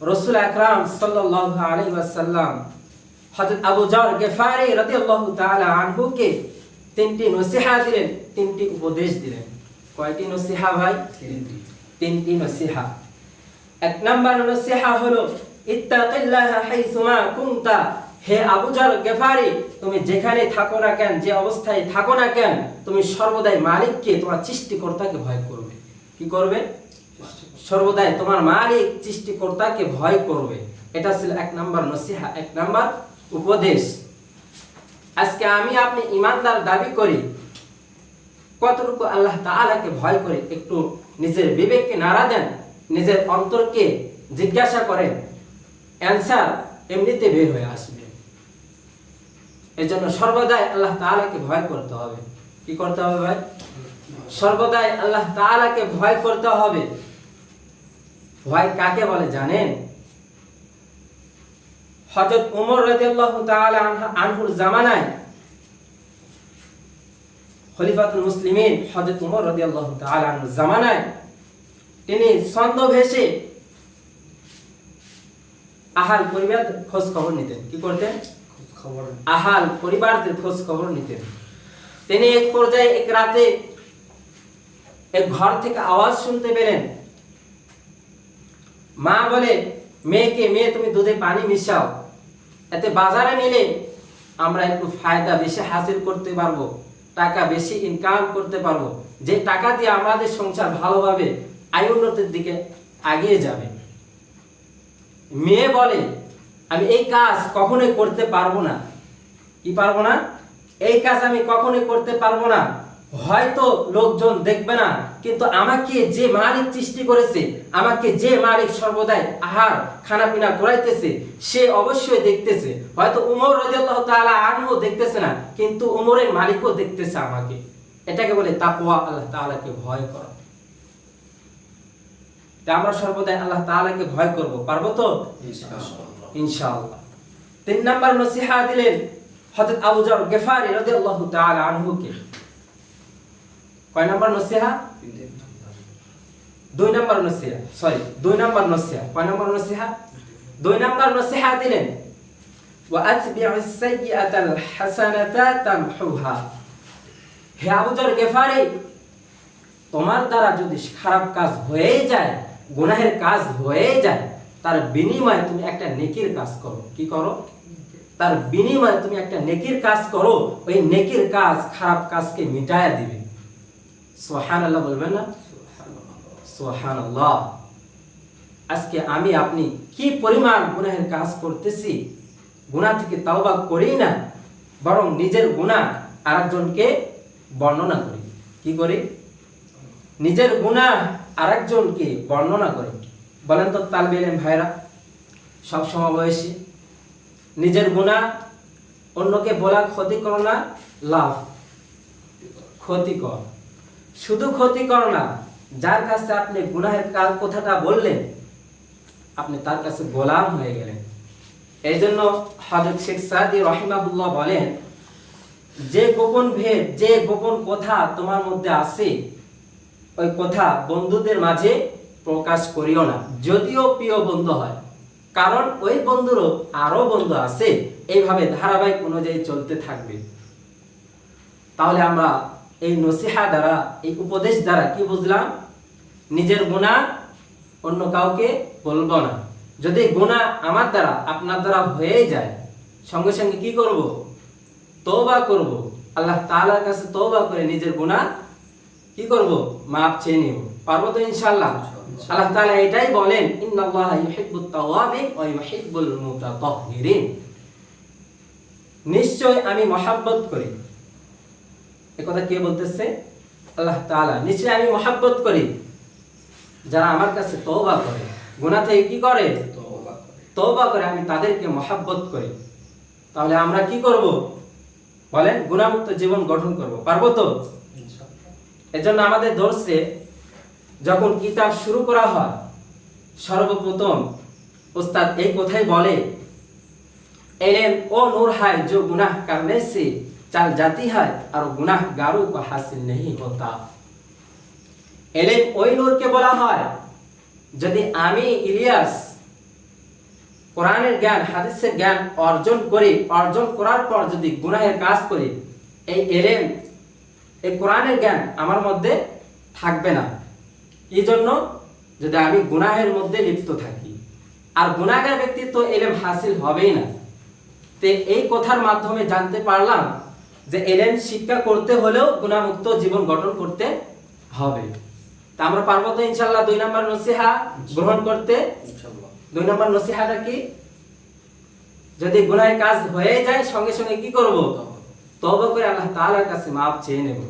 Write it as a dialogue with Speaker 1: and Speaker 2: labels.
Speaker 1: রাসূল আকরাম সাল্লাল্লাহু আলাইহি ওয়াসাল্লাম হযরত আবু যর গিফারি রাদিয়াল্লাহু তাআলা আনহুকে তিনটি নসিহত দিলেন, তিনটি উপদেশ দিলেন। কয়টি নসিহত ভাই? তিনটি নসিহত। এক নাম্বার নসিহত হলো ইত্তাকিল্লাহা হাইসুমা কুনতা। হে আবু যর গিফারি, তুমি যেখানে থাকো না কেন, যে অবস্থায় থাকো না কেন, তুমি সর্বদাই মালিককে, তোমার সৃষ্টিকর্তাকে ভয় করবে। কি করবে? সর্বদাই তোমার মালিক সৃষ্টিকর্তাকে ভয় করবে। এটা ছিল এক নাম্বার নসিহত, এক নাম্বার উপদেশ। আজকে আমি আপনি ইমানদার দাবি করি, কতটুকু আল্লাহ তাআলাকে ভয় করে একটু নিজের বিবেককে নাড়া দেন, নিজের অন্তরকে জিজ্ঞাসা করেন, অ্যানসার এমনিতে বের হয়ে আসবে। এজন্য সর্বদাই আল্লাহ তাআলাকে ভয় করতে হবে। কি করতে হবে ভাই? সর্বদাই আল্লাহ তাআলাকে ভয় করতে হবে। ভয় কাকে বলে জানেন? হযরত ওমর রাদিয়াল্লাহু তাআলা আনহুর জামানায় খলিফাতুল মুসলিমিন হযরত ওমর রাদিয়াল্লাহু তাআলা আনহুর জামানায় তিনি ছদ্মবেশে আহাল পরিবারদের খোঁজ খবর নিতেন। কি করতেন? আহাল পরিবারদের খোঁজ খবর নিতেন। তিনি এক পর্যায়ে এক রাতে এক ঘর থেকে আওয়াজ শুনতে পেলেন। মা বলে মেয়েকে, মেয়ে তুমি দুধে পানি মিশাও, এতে বাজারে নিলে আমরা একটু ফায়দা বেশি হাসিল করতে পারবো, টাকা বেশি ইনকাম করতে পারবো, যে টাকা দিয়ে আমাদের সংসার ভালোভাবে আয় উন্নতির দিকে এগিয়ে যাবে। মেয়ে বলে আমি এই কাজ কখনোই করতে পারবো না। কি পারবো না? এই কাজ আমি কখনোই করতে পারবো না। হয়তো লোকজন দেখবে না, কিন্তু আমাকে যে মালিক সৃষ্টি করেছে, আমাকে যে মালিক সর্বদাই আহার খানা পিনা করাইতেছে, সে অবশ্যই দেখতেছে। হয়তো উমর রাদিয়াল্লাহু তাআলা আনহু দেখতেছে না, কিন্তু উমরের মালিকও দেখতেছে আমাকে। এটাকে বলে তাকওয়া, আল্লাহ তাআলাকে ভয় করা। আমরা সর্বদাই আল্লাহ তাআলাকে ভয় করব, পারবো তো? ইনশাআল্লাহ। তিন নাম্বার নসিহত দিলেন হযরত আবু যর গিফারি রাদিয়াল্লাহু তাআলা আনহুকে। কয় নাম্বার নসিহত? দুই নাম্বার নসিহত। দুই নাম্বার নসিহত। কয় নাম্বার নসিহত? দুই নাম্বার নসিহত দিলেন ওয়া আতবি'আস সাইয়্যাতাল হাসানাতা তামহুহা। হে আবু যর গিফারি, তোমার দ্বারা যদি খারাপ কাজ হয়ে যায়, গুনাহের কাজ হয়ে যায়, তার বিনিময়ে তুমি একটা নেকির কাজ করো। কি করো? তার বিনিময়ে তুমি একটা নেকির কাজ করো। ওই নেকির কাজ খারাপ কাজকে মিটায়া দিবে। সুবহানাল্লাহ বলবেন না? সুবহানাল্লাহ। আজকে আমি আপনি কি পরিমাণ গুনাহের কাজ করতেছি, গুনাহ থেকে তাওবা করি না, বরং নিজের গুনাহ আরেকজনকে বর্ণনা করি। কি করি? নিজের গুনাহ আরেকজনকে বর্ণনা করি। বলেন তো তালবে ইলম ভাইরা, সব সমবয়সী, নিজের গুনাহ অন্যকে বলা ক্ষতিকর না লাভ? ক্ষতিকর। শুধু ক্ষতিকর না, যার কাছে আপনি গুনাহের কথাটা বললেন, আপনি তার কাছে গোলাম হয়ে গেলেন। এই জন্য হযরত শেখ সাদি রাহিমাহুল্লাহ বলেন, যে গোপন ভেদ, যে গোপন কথা তোমার মধ্যে আছে, ওই কথা বন্ধুদের মাঝে প্রকাশ করিও না, যদিও প্রিয় বন্ধু হয়। কারণ ওই বন্ধুরও আরো বন্ধু আছে। এইভাবে ধারাবাহিক অনুযায়ী চলতে থাকবে। তাহলে আমরা এই নসিহত দ্বারা, এই উপদেশ দ্বারা কি বুঝলাম? নিজের গুনাহ অন্য কাউকে বলবো না। যদি গুনাহ আমার দ্বারা, আপনার দ্বারা হয়ে যায়, সঙ্গে সঙ্গে কি করব? তওবা করব। আল্লাহ তাআলার কাছে তওবা করে নিজের গুনাহ কি করব? মাফ চেয়ে নিব। পারবো তো ইনশাআল্লাহ? আল্লাহ তাআলা এটাই বলেন, ইন্নাল্লাহা ইউহিব্বুত তাওয়াবিন ওয়া ইউহিব্বুল মুতাতাহহিরিন। নিশ্চয় আমি মহব্বত করি। এই কথা কে বলতেছে? আল্লাহ তাআলা। নিশ্চয় আমি মহব্বত করি যারা আমার কাছে তওবা করে, গুনাহ থেকে কি করে? তওবা করে, আমি তাদেরকে মহব্বত করি। তাহলে আমরা কি করব? বলেন, গুনাহমুক্ত জীবন গঠন করব। পারবো তো? এজন্য আমাদের দর্শে যখন কিতাব শুরু করা হয়, সর্বপ্রথম উস্তাদ এই কথাই বলে, इल्म वो नूर है जो गुनाह करने से चल जाती है और गुनाहगारों को हासिल नहीं होता। इल्म ওই নূরকে বলা হয়, যদি আমি ইলিয়াস কোরআনের জ্ঞান হাদিসের জ্ঞান অর্জন করার পর যদি গুনাহের কাজ করি, এই এলেম এই কোরআনের জ্ঞান আমার মধ্যে থাকবে না। এই জন্য যদি আমি গুনাহের মধ্যে লিপ্ত থাকি, আর গুনাহগার ব্যক্তি তো এলেম হাসিল হবেই না। তে এই কথার মাধ্যমে জানতে পারলাম যে এলেম শিক্ষা করতে হলেও গুনাহমুক্ত জীবন গঠন করতে হবে। তা আমরা পারবো তো ইনশাআল্লাহ 2 নম্বর নসিহা গ্রহণ করতে?
Speaker 2: ইনশাআল্লাহ।
Speaker 1: 2 নম্বর নসিহাটা কি? যদি গুনাহের কাজ হয়ে যায় সঙ্গে সঙ্গে কি করব? তওবা করে আল্লাহ তাআলার কাছে মাফ চেয়ে নেব।